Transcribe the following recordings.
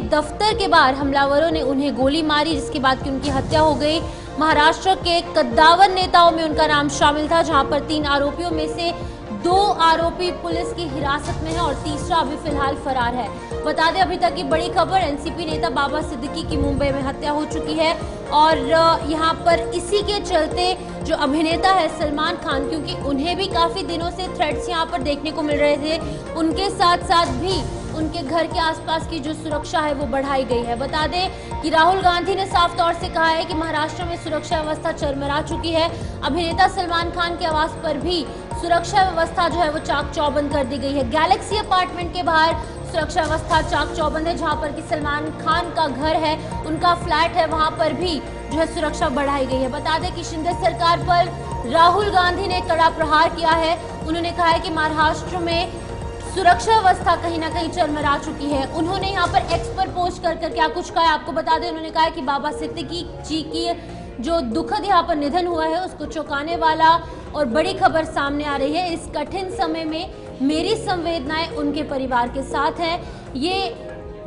दफ्तर के बाहर हमलावरों ने उन्हें गोली मारी, जिसके बाद कि उनकी हत्या हो गई। महाराष्ट्र के कद्दावर नेताओं में उनका नाम शामिल था, जहां पर 3 आरोपियों में से 2 आरोपी पुलिस की हिरासत में है और तीसरा अभी फिलहाल फरार है। बता दें, अभी तक की बड़ी खबर, एनसीपी नेता बाबा सिद्दीकी की मुंबई में हत्या हो चुकी है और यहां पर इसी के चलते जो अभिनेता है सलमान खान, क्योंकि उन्हें भी काफी दिनों से थ्रेट्स यहां पर देखने को मिल रहे थे, उनके साथ साथ भी उनके घर के आसपास की जो सुरक्षा है वो बढ़ाई गई है। बता दें कि राहुल गांधी ने साफ तौर से कहा है कि महाराष्ट्र में सुरक्षा व्यवस्था चरमरा चुकी है। अभिनेता सलमान खान के आवास पर भी सुरक्षा व्यवस्था जो है वो चाक चौबंद कर दी गई है। गैलेक्सी अपार्टमेंट के बाहर सुरक्षा व्यवस्था चाक चौबंद है, जहां पर कि सलमान खान का घर है, उनका फ्लैट है, वहां पर भी जो है सुरक्षा बढ़ाई गई है। बता दें कि शिंदे सरकार पर राहुल गांधी ने कड़ा प्रहार किया है। उन्होंने कहा है कि महाराष्ट्र में सुरक्षा व्यवस्था कहीं ना कहीं चरमरा चुकी है। उन्होंने यहाँ पर एक्स पर पोस्ट कर क्या कुछ कहा है आपको बता दें। उन्होंने कहा कि बाबा सिद्दीकी जी की जो दुखद यहाँ पर निधन हुआ है उसको चौंकाने वाला और बड़ी खबर सामने आ रही है। इस कठिन समय में मेरी संवेदनाएं उनके परिवार के साथ है। ये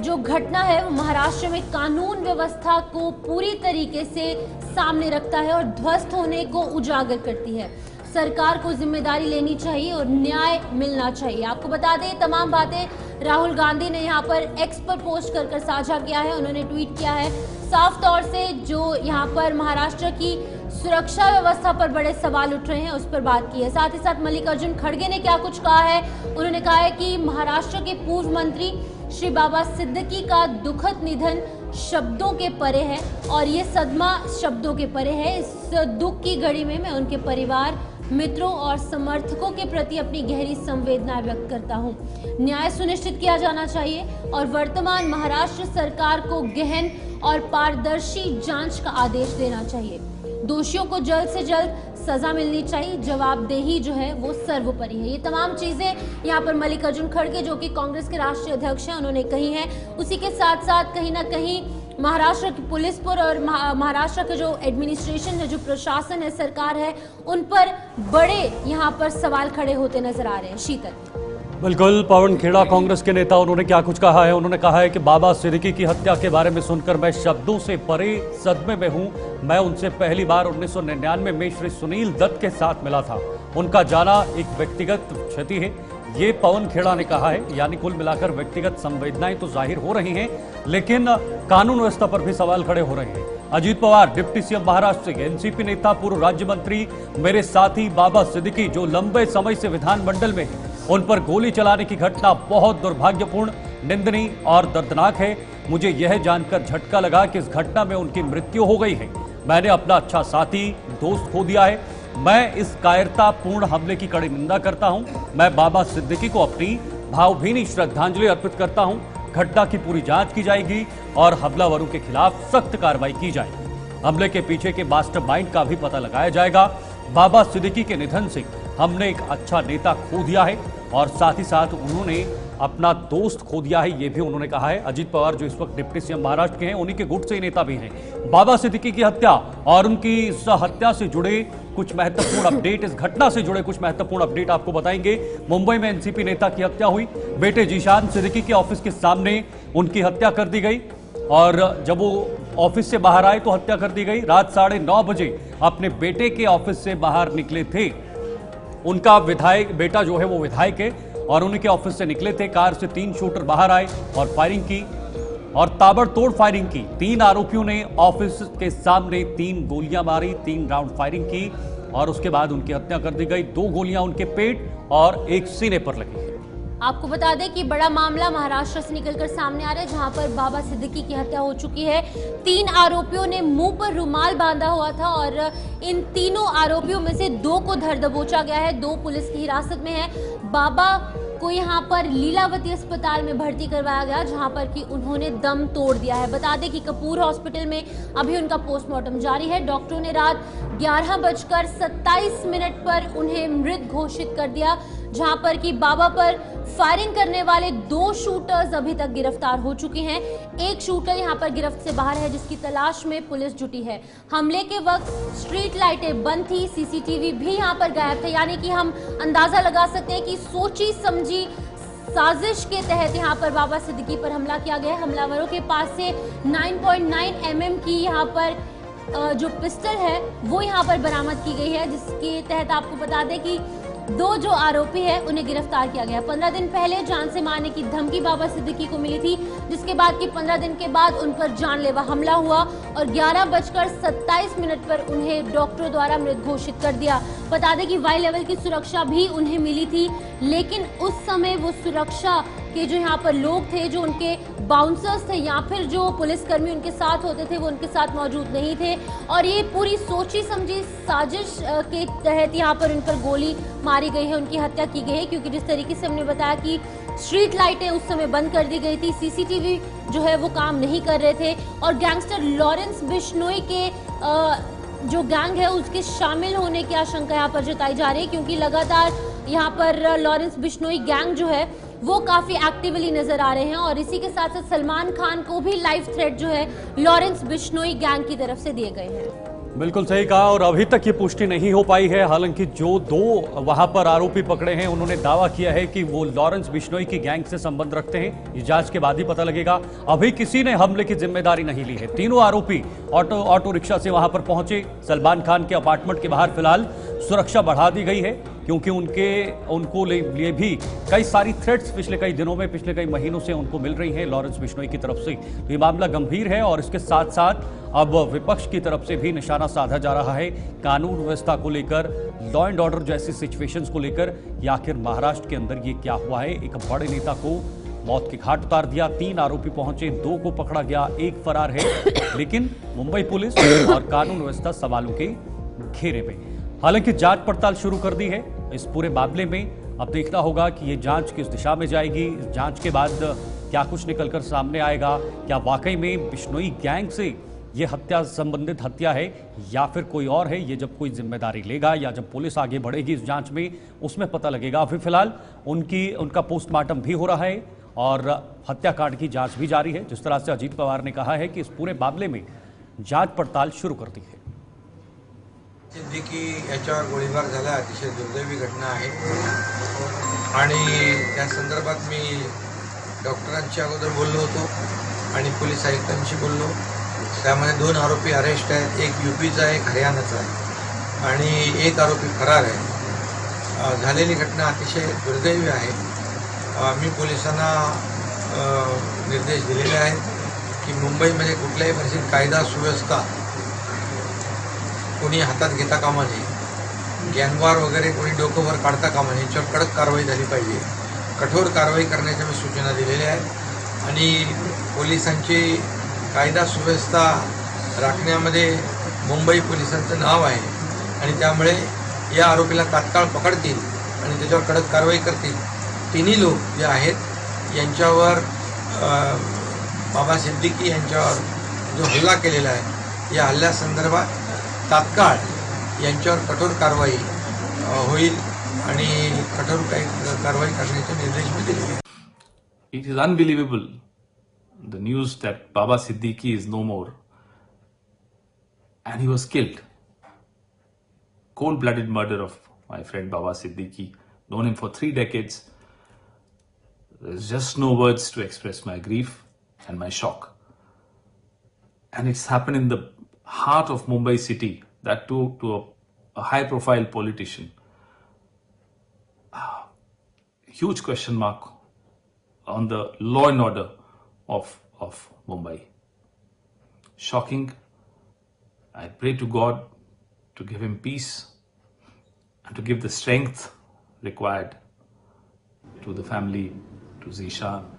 जो घटना है वो महाराष्ट्र में कानून व्यवस्था को पूरी तरीके से सामने रखता है और ध्वस्त होने को उजागर करती है। सरकार को जिम्मेदारी लेनी चाहिए और न्याय मिलना चाहिए। आपको बता दें, तमाम बातें राहुल गांधी ने यहाँ पर एक्स पर पोस्ट कर साझा किया है। उन्होंने ट्वीट किया है, साफ तौर से जो यहाँ पर महाराष्ट्र की सुरक्षा व्यवस्था पर बड़े सवाल उठ रहे हैं उस पर बात की है। साथ ही साथ मल्लिकार्जुन खड़गे ने क्या कुछ कहा है। उन्होंने कहा है कि महाराष्ट्र के पूर्व मंत्री श्री बाबा सिद्दीकी का दुखद निधन शब्दों के परे है और ये सदमा शब्दों के परे है। इस दुख की घड़ी में मैं उनके परिवार, मित्रों और समर्थकों के प्रति अपनी गहरी संवेदना व्यक्त करता हूं। न्याय सुनिश्चित किया जाना चाहिए और वर्तमान महाराष्ट्र सरकार को गहन और पारदर्शी जांच का आदेश देना चाहिए। दोषियों को जल्द से जल्द सजा मिलनी चाहिए। जवाबदेही जो है वो सर्वोपरि है। ये तमाम चीजें यहाँ पर मल्लिकार्जुन खड़गे जो कि कांग्रेस के राष्ट्रीय अध्यक्ष हैं उन्होंने कही हैं। उसी के साथ साथ कहीं ना कहीं महाराष्ट्र की पुलिस पर और महाराष्ट्र का जो एडमिनिस्ट्रेशन है, जो प्रशासन है, सरकार है, उन पर बड़े यहाँ पर सवाल खड़े होते नजर आ रहे हैं। शीतल, बिल्कुल, पवन खेड़ा कांग्रेस के नेता, उन्होंने क्या कुछ कहा है। उन्होंने कहा है कि बाबा सिद्दीकी की हत्या के बारे में सुनकर मैं शब्दों से परे सदमे में हूं। मैं उनसे पहली बार 1999 में श्री सुनील दत्त के साथ मिला था। उनका जाना एक व्यक्तिगत क्षति है, ये पवन खेड़ा ने कहा है। यानी कुल मिलाकर व्यक्तिगत संवेदनाएं तो जाहिर हो रही हैं, लेकिन कानून व्यवस्था पर भी सवाल खड़े हो रहे हैं। अजीत पवार, डिप्टी सीएम महाराष्ट्र के एनसीपी नेता, पूर्व राज्य मंत्री, मेरे साथी बाबा सिद्दीकी जो लंबे समय से विधानमंडल में है, उन पर गोली चलाने की घटना बहुत दुर्भाग्यपूर्ण, निंदनीय और दर्दनाक है। मुझे यह जानकर झटका लगा कि इस घटना में उनकी मृत्यु हो गई है। मैंने अपना अच्छा साथी, दोस्त खो दिया है। मैं इस कायरतापूर्ण हमले की कड़ी निंदा करता हूं। मैं बाबा सिद्दीकी को अपनी भावभीनी श्रद्धांजलि अर्पित करता हूं। घटना की पूरी जांच की जाएगी और हमलावरों के खिलाफ सख्त कार्रवाई की जाएगी। हमले के पीछे के मास्टरमाइंड का भी पता लगाया जाएगा। बाबा सिद्दीकी के निधन से हमने एक अच्छा नेता खो दिया है और साथ ही साथ उन्होंने अपना दोस्त खो दिया है, ये भी उन्होंने कहा है। अजीत पवार जो इस वक्त डिप्टी सीएम महाराष्ट्र के हैं, उन्हीं के गुट से नेता भी हैं। बाबा सिद्दीकी की हत्या और उनकी इस हत्या से जुड़े कुछ महत्वपूर्ण अपडेट, इस घटना से जुड़े कुछ महत्वपूर्ण अपडेट आपको बताएंगे। मुंबई में एनसीपी नेता की हत्या हुई। बेटे जीशान सिद्दीकी के ऑफिस के सामने उनकी हत्या कर दी गई और जब वो ऑफिस से बाहर आए तो हत्या कर दी गई। रात 9:30 बजे अपने बेटे के ऑफिस से बाहर निकले थे। उनका विधायक बेटा जो है वो विधायक है और उनके ऑफिस से निकले थे। कार से 3 शूटर बाहर आए और फायरिंग की और ताबड़तोड़ फायरिंग की। 3 आरोपियों ने ऑफिस के सामने 3 गोलियां मारी, 3 राउंड फायरिंग की और उसके बाद उनकी हत्या कर दी गई। 2 गोलियां उनके पेट और एक सीने पर लगी। आपको बता दें कि बड़ा मामला महाराष्ट्र से निकलकर सामने आ रहा है, जहां पर बाबा सिद्दीकी की हत्या हो चुकी है। 3 आरोपियों ने मुंह पर रुमाल बांधा हुआ था और इन तीनों आरोपियों में से 2 को धर दबोचा गया है। 2 पुलिस की हिरासत में है। बाबा को यहाँ पर लीलावती अस्पताल में भर्ती करवाया गया, जहां पर कि उन्होंने दम तोड़ दिया है। बता दें कि कपूर हॉस्पिटल में अभी उनका पोस्टमार्टम जारी है। डॉक्टरों ने रात 11:27 पर उन्हें मृत घोषित कर दिया, जहां पर कि बाबा पर फायरिंग करने वाले 2 शूटर्स अभी तक गिरफ्तार हो चुके हैं। एक शूटर यहां पर गिरफ्त से बाहर है, जिसकी तलाश में पुलिस जुटी है। हमले के वक्त स्ट्रीट लाइटें बंद थी, सीसीटीवी भी यहां पर गायब थे। यानी कि हम अंदाजा लगा सकते हैं कि सोची समझी साजिश के तहत यहाँ पर बाबा सिद्दीकी पर हमला किया गया। हमलावरों के पास से 9.9 mm की यहाँ पर जो पिस्टल है वो यहाँ पर बरामद की गई है, जिसके तहत आपको बता दें कि 2 जो आरोपी है उन्हें गिरफ्तार किया गया। 15 दिन पहले जान से मारने की धमकी बाबा सिद्दीकी को मिली थी, जिसके बाद की 15 दिन के बाद उन पर जानलेवा हमला हुआ और 11:27 पर उन्हें डॉक्टरों द्वारा मृत घोषित कर दिया। बता दें कि वाई लेवल की सुरक्षा भी उन्हें मिली थी, लेकिन उस समय वो सुरक्षा के जो यहाँ पर लोग थे, जो उनके बाउंसर्स थे या फिर जो पुलिसकर्मी उनके साथ होते थे, वो उनके साथ मौजूद नहीं थे और ये पूरी सोची समझी साजिश के तहत यहाँ पर उन पर गोली मारी गई है, उनकी हत्या की गई है। क्योंकि जिस तरीके से हमने बताया कि स्ट्रीट लाइटें उस समय बंद कर दी गई थी, सीसीटीवी जो है वो काम नहीं कर रहे थे और गैंगस्टर लॉरेंस बिश्नोई के जो गैंग है उसके शामिल होने की आशंका यहाँ पर जताई जा रही है, क्योंकि लगातार यहाँ पर लॉरेंस बिश्नोई गैंग जो है वो काफी एक्टिवली नजर आ रहे हैं और इसी के साथ साथ सलमान खान को भी लाइव थ्रेट जो है लॉरेंस बिश्नोई गैंग की तरफ से दिए गए हैं। बिल्कुल सही कहा और अभी तक ये पुष्टि नहीं हो पाई है। हालांकि जो 2 वहां पर आरोपी पकड़े हैं उन्होंने दावा किया है कि वो लॉरेंस बिश्नोई की गैंग से संबंध रखते हैं। ये जांच के बाद ही पता लगेगा। अभी किसी ने हमले की जिम्मेदारी नहीं ली है। तीनों आरोपी ऑटो रिक्शा से वहां पर पहुंचे। सलमान खान के अपार्टमेंट के बाहर फिलहाल सुरक्षा बढ़ा दी गई है, क्योंकि उनको लिए भी कई सारी थ्रेट्स पिछले कई दिनों में, पिछले कई महीनों से उनको मिल रही हैं लॉरेंस बिश्नोई की तरफ से। तो ये मामला गंभीर है और इसके साथ साथ अब विपक्ष की तरफ से भी निशाना साधा जा रहा है कानून व्यवस्था को लेकर, लॉ एंड ऑर्डर जैसी सिचुएशंस को लेकर। या आखिर महाराष्ट्र के अंदर ये क्या हुआ है? एक बड़े नेता को मौत के घाट उतार दिया, 3 आरोपी पहुंचे, 2 को पकड़ा गया, 1 फरार है, लेकिन मुंबई पुलिस और कानून व्यवस्था सवालों के घेरे में। हालांकि जांच पड़ताल शुरू कर दी है इस पूरे मामले में। अब देखना होगा कि ये जांच किस दिशा में जाएगी। इस जांच के बाद क्या कुछ निकलकर सामने आएगा? क्या वाकई में बिश्नोई गैंग से ये हत्या संबंधित हत्या है या फिर कोई और है? ये जब कोई जिम्मेदारी लेगा या जब पुलिस आगे बढ़ेगी इस जांच में, उसमें पता लगेगा। अभी फिलहाल उनका पोस्टमार्टम भी हो रहा है और हत्याकांड की जांच भी जारी है। जिस तरह से अजीत पवार ने कहा है कि इस पूरे मामले में जांच पड़ताल शुरू कर दी है। सिद्दीकी याच्यावर गोळीबार झाला, अतिशय दुर्दैवी घटना आहे आणि त्या संदर्भात मी डॉक्टरांच्या अगोदर बोललो होतो आणि पोलीस आयुक्तांशी बोललो। त्यामध्ये 2 आरोपी अरेस्ट आहेत, एक यूपीचा आहे, एक हरियाणाचा आहे आणि 1 आरोपी फरार आहे। झालेली घटना अतिशय दुर्दैवी आहे। मी पोलिसांना निर्देश दिलेले आहेत की मुंबईमध्ये कुठल्याही परिस्थितीत कायदा सुव्यवस्था कोणी हातात घेता कामा नये, गॅंगवार वगैरे कोणी डोकं वर काढता कामा नये, याच्यावर कडक कारवाई झाली पाहिजे। कठोर कारवाई करण्याच्या मी सूचना दिलेल्या आहेत आणि पोलिसांची कायदा सुव्यवस्था राखण्यामध्ये मुंबई पोलिसांचं नाव आहे आणि त्यामुळे या आरोपीला तात्काळ पकडतील आणि त्याच्यावर कडक कारवाई करतील। तिन्ही लोक जे आहेत यांच्यावर बाबा सिद्दीकी यांच्यावर जो हल्ला केलेला आहे या हल्ल्यासंदर्भात तात्काळ यांच्यावर कठोर कारवाई होईल आणि कठोर कारवाई करण्याचे निर्देश मी दिले आहेत। It is unbelievable, the news that Baba Siddiqui is no more and he was killed. Cold-blooded murder of my friend Baba Siddiqui, known him for 3 decades. There's just no words to express my grief and my shock. And it's happened in the heart of Mumbai city, that too to a high-profile politician. Huge question mark on the law and order of Mumbai. Shocking. I pray to God to give him peace and to give the strength required to the family, to Zishan.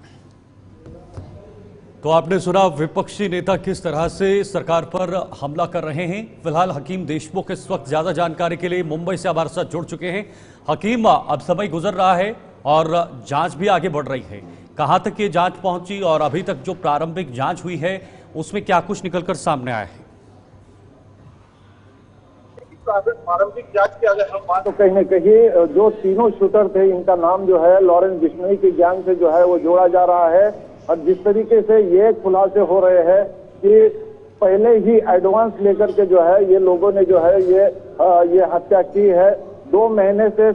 तो आपने सुना विपक्षी नेता किस तरह से सरकार पर हमला कर रहे हैं। फिलहाल हकीम देशमुख इस वक्त ज्यादा जानकारी के लिए मुंबई से हमारे साथ जुड़ चुके हैं। हकीम, अब समय गुजर रहा है और जांच भी आगे बढ़ रही है, कहां तक ये जांच पहुंची और अभी तक जो प्रारंभिक जांच हुई है उसमें क्या कुछ निकलकर सामने आया है? प्रारंभिक जांच की अगर हम बात तो कहीं न कहीं जो तीनों शूटर थे इनका नाम जो है लॉरेंस बिश्नोई की गैंग से जो है वो जोड़ा जा रहा है और जिस तरीके से ये खुलासे हो रहे हैं कि पहले ही एडवांस लेकर के जो है ये लोगों ने जो है ये हत्या की है, 2 महीने से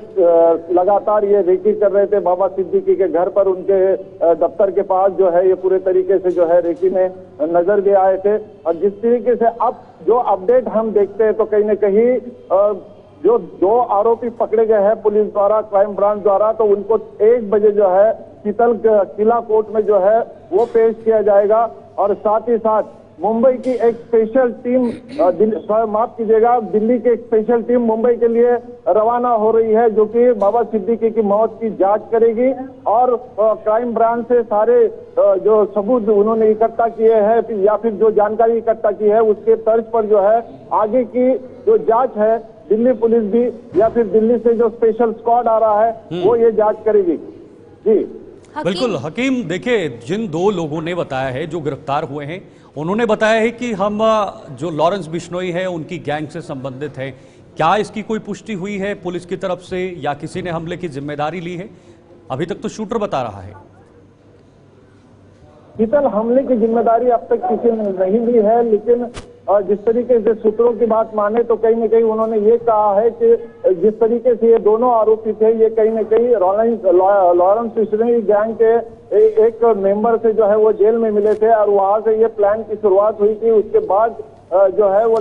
लगातार ये रेकी कर रहे थे बाबा सिद्दीकी के घर पर, उनके दफ्तर के पास जो है ये पूरे तरीके से जो है रेकी में नजर भी आए थे। और जिस तरीके से अब जो अपडेट हम देखते हैं तो कहीं न कहीं जो 2 आरोपी पकड़े गए हैं पुलिस द्वारा, क्राइम ब्रांच द्वारा, तो उनको 1 बजे जो है शीतल किला कोर्ट में जो है वो पेश किया जाएगा। और साथ ही साथ मुंबई की एक स्पेशल टीम, माफ कीजिएगा, दिल्ली की एक स्पेशल टीम मुंबई के लिए रवाना हो रही है, जो कि बाबा सिद्दीकी की मौत की जांच करेगी और क्राइम ब्रांच से सारे जो सबूत उन्होंने इकट्ठा किए हैं या फिर जो जानकारी इकट्ठा की है उसके तर्ज पर जो है आगे की जो जांच है दिल्ली पुलिस भी या फिर दिल्ली से जो स्पेशल स्क्वाड आ रहा है वो ये जांच करेगी। जी बिल्कुल हकीम, देखिए जिन 2 लोगों ने बताया है जो गिरफ्तार हुए हैं, उन्होंने बताया है कि हम जो लॉरेंस बिश्नोई है उनकी गैंग से संबंधित है। क्या इसकी कोई पुष्टि हुई है पुलिस की तरफ से या किसी ने हमले की जिम्मेदारी ली है? अभी तक तो शूटर बता रहा है। शीतल, हमले की जिम्मेदारी अब तक किसी ने नहीं ली है, लेकिन जिस तरीके से सूत्रों की बात माने तो कहीं न कहीं उन्होंने ये कहा है कि जिस तरीके से ये दोनों आरोपी थे ये कहीं न कहीं लॉरेंस बिश्नोई गैंग के एक मेंबर से जो है वो जेल में मिले थे और वहां से ये प्लान की शुरुआत हुई थी। उसके बाद जो है वो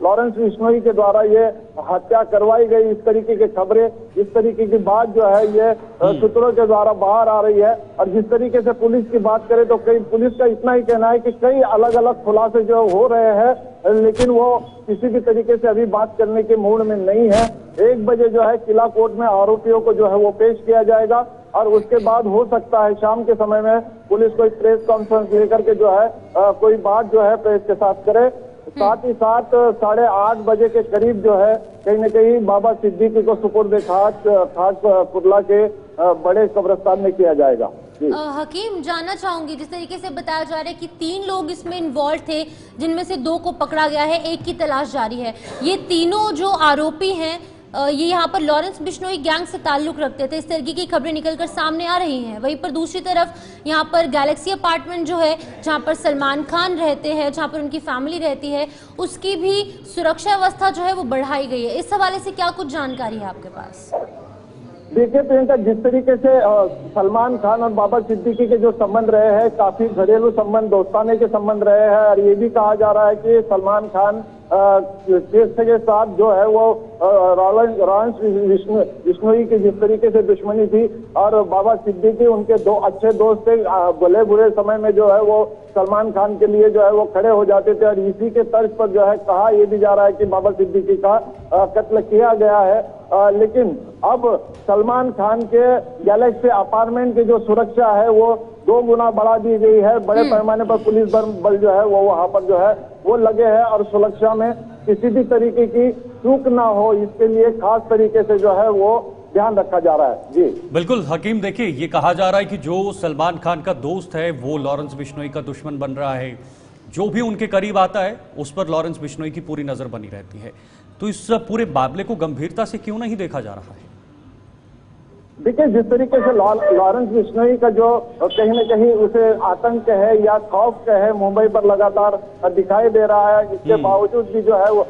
लॉरेंस बिश्नोई के द्वारा ये हत्या करवाई गई, इस तरीके की खबरें, इस तरीके की बात जो है ये सूत्रों के द्वारा बाहर आ रही है। और जिस तरीके से पुलिस की बात करें तो कई पुलिस का इतना ही कहना है कि कई अलग अलग खुलासे जो हो रहे हैं, लेकिन वो किसी भी तरीके से अभी बात करने के मूड में नहीं है। 1 बजे जो है किला कोर्ट में आरोपियों को जो है वो पेश किया जाएगा और उसके बाद हो सकता है शाम के समय में पुलिस कोई प्रेस कॉन्फ्रेंस लेकर के जो है कोई बात जो है प्रेस के साथ करे। साथ ही साथ 8:30 बजे के करीब जो है कहीं न कहीं बाबा सिद्दीकी को सुपुर्द खाक कुर्ला के बड़े कब्रिस्तान में किया जाएगा। हकीम, जानना चाहूंगी, जिस तरीके से बताया जा रहा है कि 3 लोग इसमें इन्वॉल्व थे, जिनमें से 2 को पकड़ा गया है, 1 की तलाश जारी है। ये तीनों जो आरोपी हैं ये यहाँ पर लॉरेंस बिश्नोई गैंग से ताल्लुक रखते थे, इस तरीके की खबरें निकलकर सामने आ रही हैं। वहीं पर दूसरी तरफ यहाँ पर गैलेक्सी अपार्टमेंट जो है जहाँ पर सलमान खान रहते हैं, जहाँ पर उनकी फैमिली रहती है, उसकी भी सुरक्षा व्यवस्था जो है वो बढ़ाई गई है। इस हवाले से क्या कुछ जानकारी है आपके पास? देखिए प्रियंका, जिस तरीके से सलमान खान और बाबा सिद्दीकी के जो संबंध रहे हैं, काफी घरेलू संबंध, दोस्ताने के संबंध रहे हैं और ये भी कहा जा रहा है कि सलमान खान के साथ जो है वो लॉरेंस बिश्नोई की जिस तरीके से दुश्मनी थी और बाबा सिद्दीकी उनके 2 अच्छे दोस्त थे, भले बुरे समय में जो है वो सलमान खान के लिए जो है वो खड़े हो जाते थे और इसी के तर्ज पर जो है कहा यह भी जा रहा है कि बाबा सिद्दीकी का कत्ल किया गया है। लेकिन अब सलमान खान के गैलेक्सी अपार्टमेंट की जो सुरक्षा है वो 2 गुना बढ़ा दी गई है। बड़े पैमाने पर पुलिस बल जो है वो वहां पर जो है वो लगे हैं और सुरक्षा में किसी भी तरीके की चूक ना हो, इसके लिए खास तरीके से जो है वो ध्यान रखा जा रहा है। जी बिल्कुल हकीम, देखिए ये कहा जा रहा है कि जो सलमान खान का दोस्त है वो लॉरेंस बिश्नोई का दुश्मन बन रहा है, जो भी उनके करीब आता है उस पर लॉरेंस बिश्नोई की पूरी नजर बनी रहती है। तो इस पूरे मामले को गंभीरता से क्यों नहीं देखा जा रहा है? देखिए, जिस तरीके से लॉरेंस बिश्नोई का जो कहीं न कहीं उसे आतंक है या खौफ है मुंबई पर लगातार दिखाई दे रहा है, इसके बावजूद भी जो है वो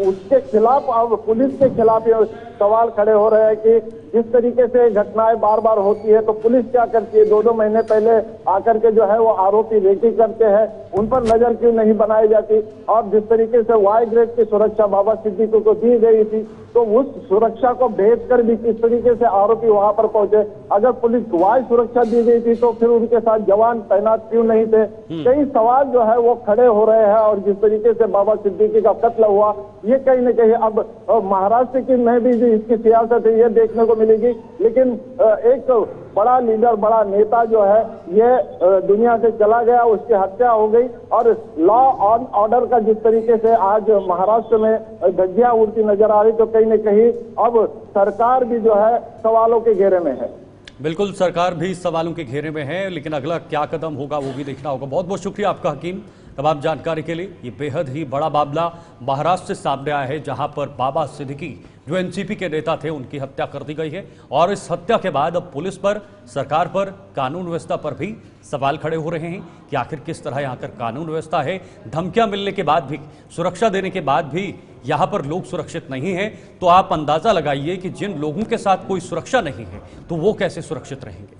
उसके खिलाफ अब पुलिस के खिलाफ ये सवाल खड़े हो रहे हैं कि जिस तरीके से घटनाएं बार बार होती है तो पुलिस क्या करती है? 2 महीने पहले आकर के जो है वो आरोपी रेकी करते हैं, उन पर नजर क्यों नहीं बनाई जाती? और जिस तरीके से वाई ग्रेड की सुरक्षा बाबा सिद्दीकी को दी गई थी तो उस सुरक्षा को भेद कर भी किस तरीके से आरोपी वहां पर पहुंचे? अगर पुलिस वाई सुरक्षा दी गई थी तो फिर उनके साथ जवान तैनात क्यों नहीं थे? कई सवाल जो है वो खड़े हो रहे हैं और जिस तरीके से बाबा सिद्दीकी का कत्ल हुआ ये कहीं न कहीं अब महाराष्ट्र की में भी इसकी सियासत है ये देखने को मिलेगी। लेकिन एक बड़ा लीडर, बड़ा नेता जो है ये दुनिया से चला गया, उसकी हत्या हो गई और लॉ ऑन ऑर्डर का जिस तरीके से आज महाराष्ट्र में धज्जियां उड़ती नजर आ रही तो कहीं न कहीं अब सरकार भी जो है सवालों के घेरे में है। बिल्कुल, सरकार भी सवालों के घेरे में है, लेकिन अगला क्या कदम होगा वो भी देखना होगा। बहुत बहुत शुक्रिया आपका हकीम। तमाम जानकारी के लिए ये बेहद ही बड़ा मामला महाराष्ट्र से सामने आया है, जहां पर बाबा सिद्दीकी जो एनसीपी के नेता थे उनकी हत्या कर दी गई है। और इस हत्या के बाद अब पुलिस पर, सरकार पर, कानून व्यवस्था पर भी सवाल खड़े हो रहे हैं कि आखिर किस तरह यहाँ पर कानून व्यवस्था है। धमकियां मिलने के बाद भी, सुरक्षा देने के बाद भी यहाँ पर लोग सुरक्षित नहीं हैं, तो आप अंदाजा लगाइए कि जिन लोगों के साथ कोई सुरक्षा नहीं है तो वो कैसे सुरक्षित रहेंगे।